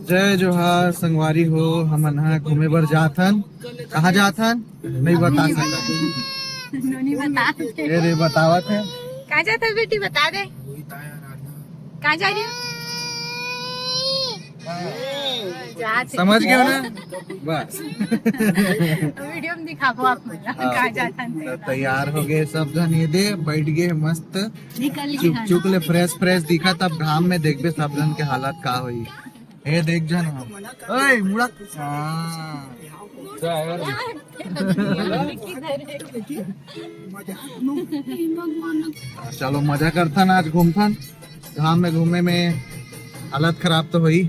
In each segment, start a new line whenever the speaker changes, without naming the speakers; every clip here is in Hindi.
जय जोहार संगवारी हो। हम घूमे बर जाथन। कहाँ जाथन नहीं बता सकता।
नहीं बता
ये रे बतावत है।
कहाँ जाता है बेटी बता दे। कहाँ जा रही हो?
समझ गए ना बस।
वीडियो में दिखाओ आप मुझे कहाँ जाता है।
तो तैयार हो गए सब जन। ये दे बैठ गए मस्त
निकल
चुप चुप ले फ्रेश फ्रेश दिखा। तब घाम में देखबे सब जन के हालत का हुई। ए देख जन ओए मुड़ा चलो मजा करथन। आज घूमथन। घाम में घूमे में हालत खराब तो हुई।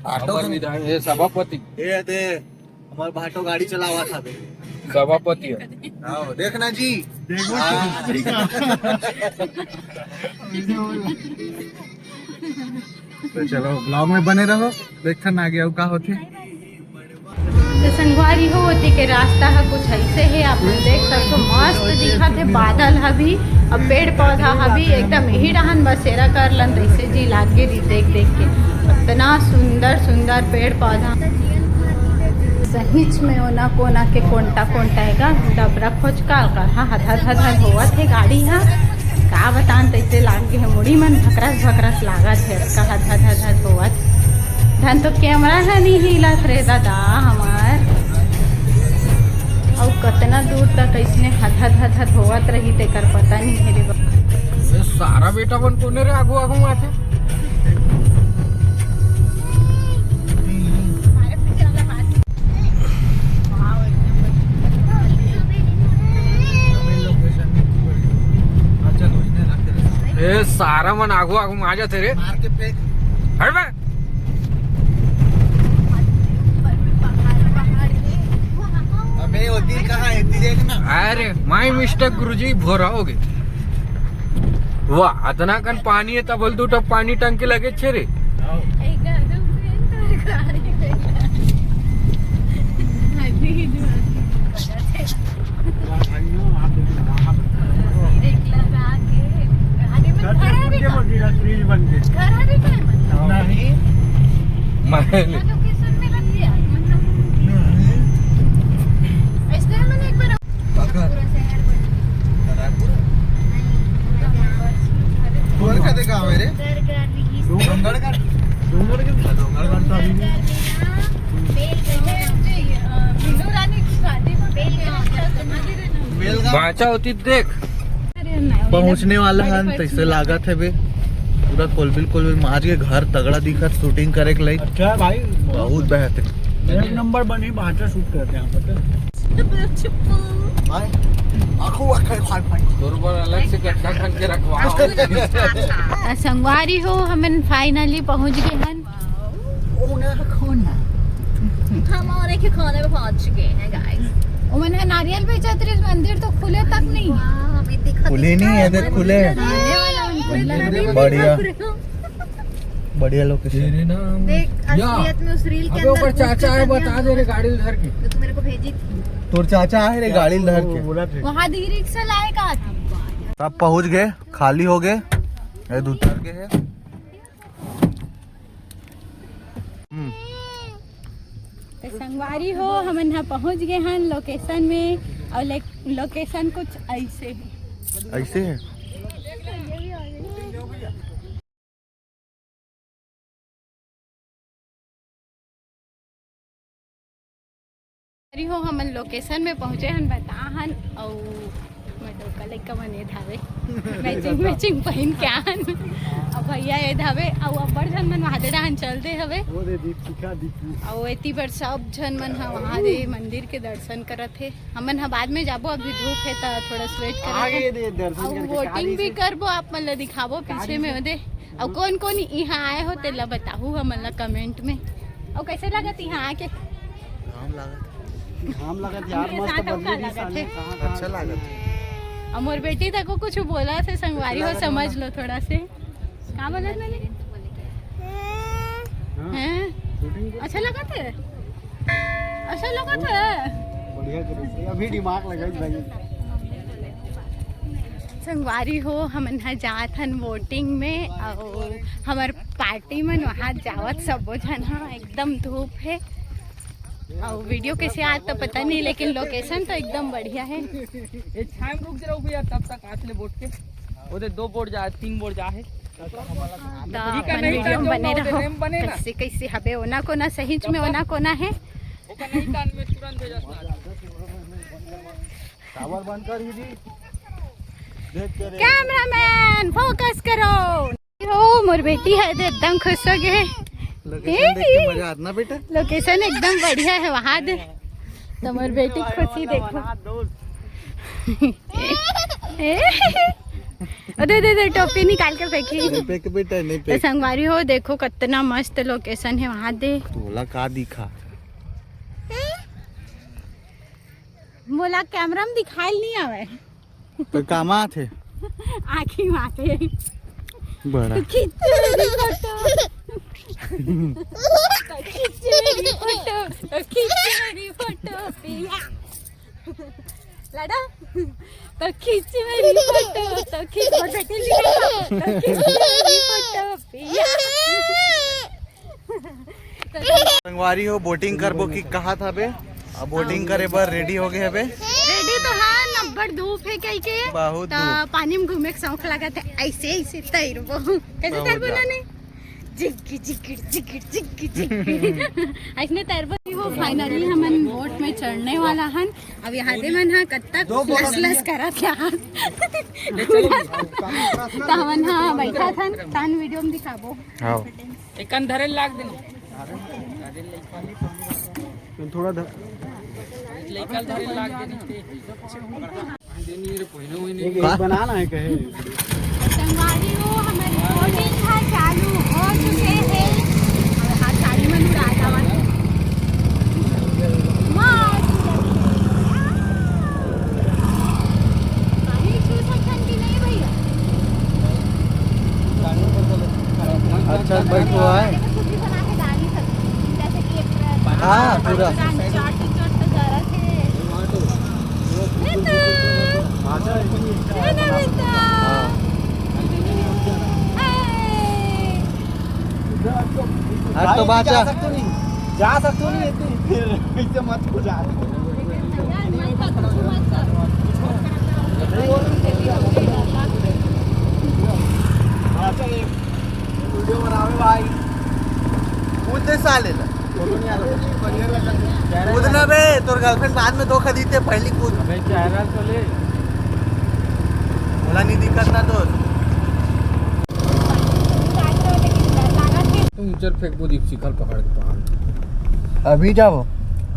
ऑटो ये सभापति
ये दे हमारे भाटो गाड़ी चलावा था बे।
सभापति है।
आओ देखना जी देखो। तो चलो ब्लॉग में बने रहो। देखन आगे अब का होते।
तो संगवारी हो होती के रास्ता है कुछ ऐसे है। आप देख सकते मस्त दिखा थे बादल हभी अब पेड़ पौधा हभी एकदम यही रहन बसेरा कर लन ऐसे जी लागे रही देख देख के। इतना सुंदर सुंदर पेड़ पौधा सहीच में ओना कोना के कोंटा कोंटा हैगा डबरा खोज का हथर हथर होवत है गाड़ी हा। का बतान तैसे लागे है मुड़ी मन भकरस भकरस लागत है का हथर हथर होवत। धन तो कैमरा है नहीं हिलत रे दादा हमार। और कितना दूर तक ऐसने हथर हथर होवत रही तेकर पता नहीं है रे।
सारा बेटा बन कोने रे आगू आगू आथे। ए सारा मन आगू आगू आ जाते रे।
मार के फेंक।
हट बे।
अबे वो दिल कहाँ है देखना।
अरे माय मिस्टेक गुरुजी भोरा हो गए। वाह अतना कन पानी है तब दू टप पानी टंकी लगे छे रे। बाचा होती देख।
पहुंचने वाला है तैसे लागत है बे। पूरा कोलबिल कोलबिल आज के घर तगड़ा दिखत शूटिंग करे के लिए।
अच्छा भाई
बहुत बेहतरीन
एक नंबर बनी भाटा शूट करते हैं यहाँ
पर अलग से गड्ढा खन के रखवा।
संगवारी हो हम फाइनली पहुंच गए हैं।
हम और एक खाने में पहुंच चुके हैं गाइस।
ओमन है नारियल बेचा तेरे मंदिर तो खुले तक नहीं।
खुले नहीं है देख खुले। बढ़िया बढ़िया लोकेशन।
तेरे नाम
देख असलियत में उस रील के
अबे ऊपर
अंदर
चाचा है बता दे रे गाड़ी उधर की।
जो तू मेरे को भेजी थी।
तोर चाचा है रे गाड़ी धर के।
वहाँ दी रिक्शा लाएगा।
सब पहुंच गए खाली हो गए। ये उतर के है।
संगवारी हो हम यहाँ पहुँच गए हैं लोकेशन में। और लोकेशन कुछ ऐसे है।
ऐसे है।
हो हम लोकेशन में पहुँचे हैं बता हन और मैं डोका लेकर मने धावे मैचिंग मैचिंग पहन के आन। अब भैया ये धावे और अब्बर झन मन महादेव हन चलते हवे। और एती पर सब झन मन हा वहाँ दे मंदिर के दर्शन करत है। हमन हा बाद में जाबो अभी धूप है तो थोड़ा स्वेट करत और वोटिंग भी करबो। आप मन ला दिखाबो पीछे में दे। और कौन कौन यहाँ आए हो तेला बताहू हमन ला कमेंट में। और कैसे लगत यहाँ आके?
हम लगत यार मस्त बदली
अच्छा लागत।
और मोर बेटी तक को कुछ बोला थे संगवारी हो समझ लो थोड़ा से। क्या बोला मैंने? हैं? अच्छा लगा थे। अच्छा लगा था।
बढ़िया अभी दिमाग लगाई भाई।
संगवारी हो हमन ह जात हन वोटिंग में और हमार पार्टी में वहाँ जावत सबो जन ह एकदम धूप है और वीडियो कैसे आज तो पता नहीं लेकिन लोकेशन तो एकदम बढ़िया है।
ये छाम रुक जरा भैया तब तक आतले बोट के ओदे 2 बोट जा 3 बोट जा है
तो अपन वीडियो में बने रहो कैसे कैसे हबे ओना कोना सहीच में ओना कोना है
ओका नहीं कान में तुरंत भेजस ना
टावर बंद कर ही जी देख के रे
कैमरामैन फोकस करो। हो मोर बेटी है तो एकदम खुश हो गए।
लोकेशन देख के मजा आता ना बेटा।
लोकेशन एकदम बढ़िया है वहाँ दे तो मोर बेटी की खुशी देखो। दे दे दे टोपी निकाल के फेंकी
नहीं फेंक बेटा नहीं
तो
फेंक।
संगवारी हो देखो कितना मस्त लोकेशन है वहाँ दे।
तोला का दिखा
मोला कैमरा में दिखाई नहीं आवे
तो कामा थे
आखी माथे
बड़ा
खींच मेरी फोटो खींच मेरी फोटो खींच मेरी फोटो पिया लड़ा तो खींच मेरी फोटो तो खींच और बेटी लिखा तो खींच मेरी फोटो पिया।
संगवारी हो बोटिंग करबो की कहा था बे अब बोटिंग करे बर रेडी हो गए बे।
रेडी तो हाँ नब्बड़ धूप है कहीं के
बहुत
तो पानी में घूमे के शौक लगा था ऐसे ऐसे तैरबो कैसे तैरबो ना ने जिग्गी जिग्गी जिग्गी जिग्गी जिग्गी ऐसने तैरबो। वो फाइनली हमन बोट में चढ़ने वाला हन अब यहाँ दे मन हा कत्ता लस लस करत यार तो हमन हाँ बैठा था तान वीडियो में दिखाबो।
हां
एकन धरे लाग देनी
थोड़ा
लेकल धरे लाग देनी देनी रे पहिनो होई नहीं
एक बनाना है कहे
संगवारी हो हमारी बोटिंग का चालू हो चुके हैं और हाँ साड़ी में उड़ा जावा पानी छू सकन की नहीं भैया।
अच्छा बैठो है
खुद भी बना के डाल नहीं सकती जैसे कि एक
हाँ, पूरा।
चोट तो जरा थे
आज तो बाचा
जा सकते नहीं इतनी फिर इसे मत को जा अच्छा एक वीडियो बनावे भाई
कूदने साले ला
फोटो नहीं आ रहा
कूदना बे तोर गर्लफ्रेंड बाद में धोखा दी थे पहली कूद
अबे चेहरा तो ले
बोला नहीं दिक्कत ना दोस्त
तुम चल फेंकबो दीप शिखर पकड़ के पहाड़
अभी जाओ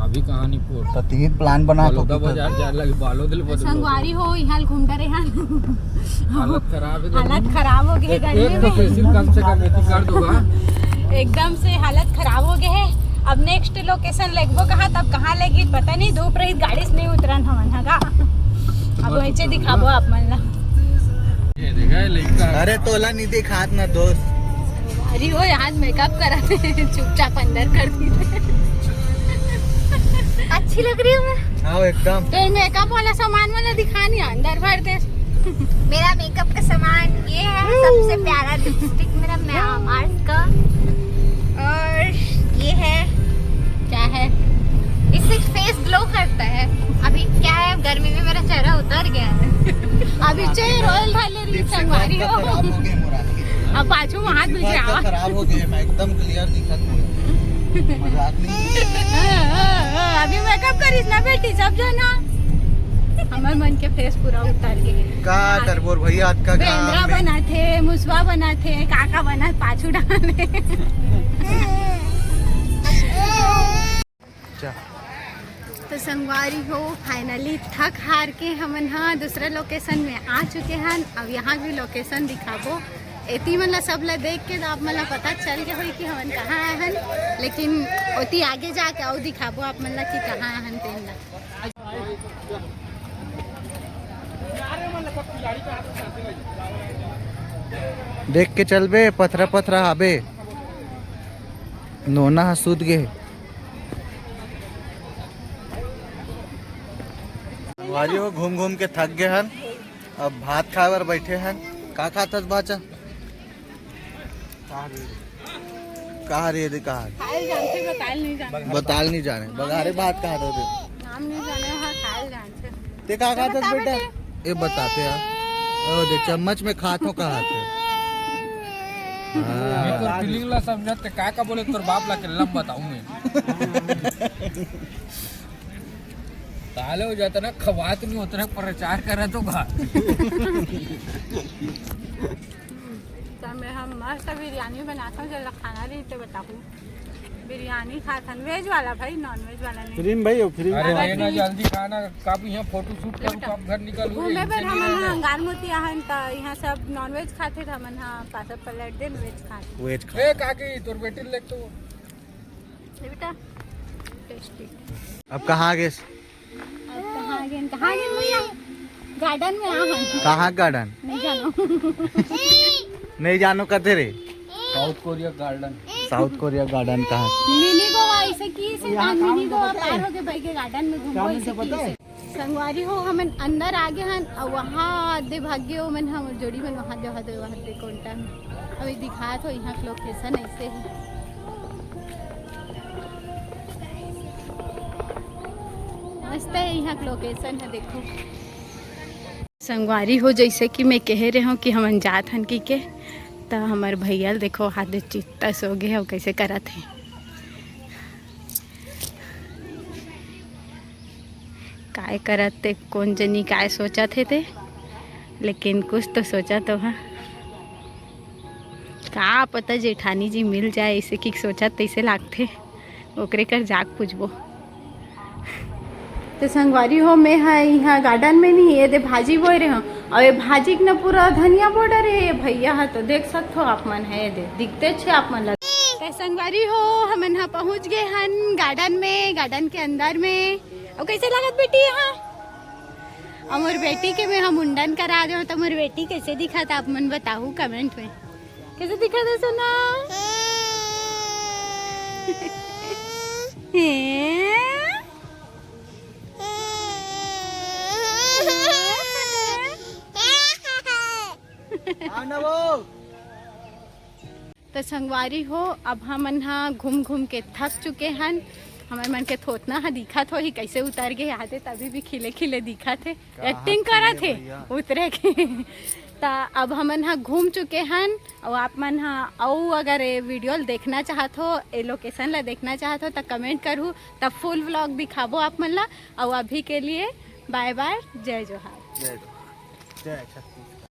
अभी कहानी पोर
तो तीन प्लान बना तो
बलौदा बाजार जा लगे बालो दिल बदल
संगवारी हो यहाँ घूमता रहे
हालत खराब है
हालत खराब हो गए गर्मी
एक तो
में
फेसिल कम से कम एती कर दोगा
एकदम से हालत खराब हो गए है। अब नेक्स्ट लोकेशन लेगबो कहा तब कहाँ लेगी पता नहीं धूप रही गाड़ी से नहीं उतरन हमन हगा अब वैसे दिखाबो आप मन ला
ये देखा लड़का
अरे तोला नहीं दिखात ना दोस्त
अरे वो यहाँ मेकअप करा चुपचाप अंदर कर दी अच्छी लग रही हूँ मैं
हाँ एकदम
तो मेकअप वाला सामान वाला दिखा नहीं अंदर भर दे।
मेरा मेकअप का सामान ये है सबसे प्यारा लिपस्टिक मेरा मार्स का और ये है
क्या है
इससे फेस ग्लो करता है। अभी क्या है गर्मी में मेरा चेहरा उतर गया है
अभी चाहिए रॉयल ढाले रही संगवारी हो
खराब हो गए मोरा
अब पाछू में हाथ दूसरे आवा
खराब हो गए मैं एकदम क्लियर दिखत मजाक नहीं
अभी मेकअप करीस ना बेटी सब जाना हमारे मन के फेस पूरा उतार के
का करबोर भैया आज का
बेंद्रा
काम है
बना थे मुसवा बना थे काका बना पाछू डाले तो संगवारी हो फाइनली थक हार के हमन हाँ दूसरे लोकेशन में आ चुके हैं। अब यहाँ भी लोकेशन दिखाबो एती मन ला सब ला देख के तो आप मन ला पता चल गया होई कि हमन कहाँ आए हैं लेकिन ओती आगे जाके और दिखाबो आप मन ला कि कहाँ आए हैं तेन ला।
देख के चल बे पथरा पथरा आबे नोना हसूद गे वारी हो घूम घूम के थक गए हन अब भात खाए बर बैठे हैं। का खातस बाचा? कहा रे दे कहा?
खाइल जानते बताइल नहीं जानते।
बताल नहीं जाने। बघारे भात कहा दे।
नाम नहीं जाने हाँ खाइल जानते।
ते का खातस बेटा? ये बताते हैं। ओ दे चम्मच में खातो का हाथ है।
मैं तो फीलिंग ला समझते का बोले तोर बाप ला के लम बताऊं मैं ताले हो जाता ना खवात नहीं होता ना प्रचार करा तो घा
मैं हम मस्त बिरयानी बनाता हूँ जब खाना रही तो बताऊँ बिरयानी खाता वेज वाला भाई नॉन वेज वाला नहीं।
फ्री में भाई फ्री में।
अरे लेना जल्दी खाना कब यहाँ फोटो शूट करूँ कब घर निकलूँ
घूमे पर हम यहाँ गारमोती आहन त यहाँ सब नॉन वेज खाते थे हम यहाँ पास प्लेट दिन वेज खाते।
वेज खा।
ए काकी तोर बेटी लेक तो
ये बेटा टेस्टी।
अब कहाँ गए?
अब कहाँ गए भैया? गार्डन में आहन।
कहाँ गार्डन?
नहीं जानो।
नहीं जानो कते रे?
South Korea garden.
South Korea garden कहाँ?
मिनी गोवा ऐसे की से मिनी गोवा पार हो के भाई के गार्डन में घूमो ऐसे की से। संगवारी हो हम अंदर आ गए हैं और वहाँ दे भाग्य हो मन हम जोड़ी में वहाँ दे कोंटा अभी दिखा तो यहाँ लोकेशन ऐसे ही मस्त है यहाँ लोकेशन है देखो। संगवारी हो जैसे कि मैं कह रहे हूँ कि हम अनजात हन की के तो हमारे भैया देखो हाथ चित्ता सो गए और कैसे करा थे। काय करते कौन जनी काय सोचा थे लेकिन कुछ तो सोचा तो हाँ का पता जेठानी जी मिल जाए ऐसे कि सोचा तैसे लागते ओकरे कर जाग पूछबो। तो संगवारी हो मैं है यहाँ गार्डन में नहीं ये दे भाजी बोए रहे हो और ये भाजी के ना पूरा धनिया बॉर्डर है ये भैया है तो देख सकते हो आप मन है ये दे दिखते छे आप मन लग। तो संगवारी हो हम यहाँ पहुँच गए हन गार्डन में गार्डन के अंदर में और कैसे लागत बेटी यहाँ और बेटी के में हम मुंडन करा रहे हो तो मोर बेटी कैसे दिखा था आप मन बताओ कमेंट में कैसे दिखा था सोना। तो संगवारी हो अब हम यहाँ घूम घूम के थक चुके हैं हमारे मन के थोतना हा दिखा थो ही कैसे उतर गए आते तभी भी खिले खिले दिखा थे एक्टिंग करा थे उतरे के तो अब हम यहाँ घूम चुके हैं और आप मन हाँ और अगर ये वीडियो देखना चाहत हो ये लोकेशन ला देखना चाहत हो तो कमेंट करूँ तब फुल व्लॉग दिखाबो आप मन ला और अभी के लिए बाय बाय जय जोहार।
जय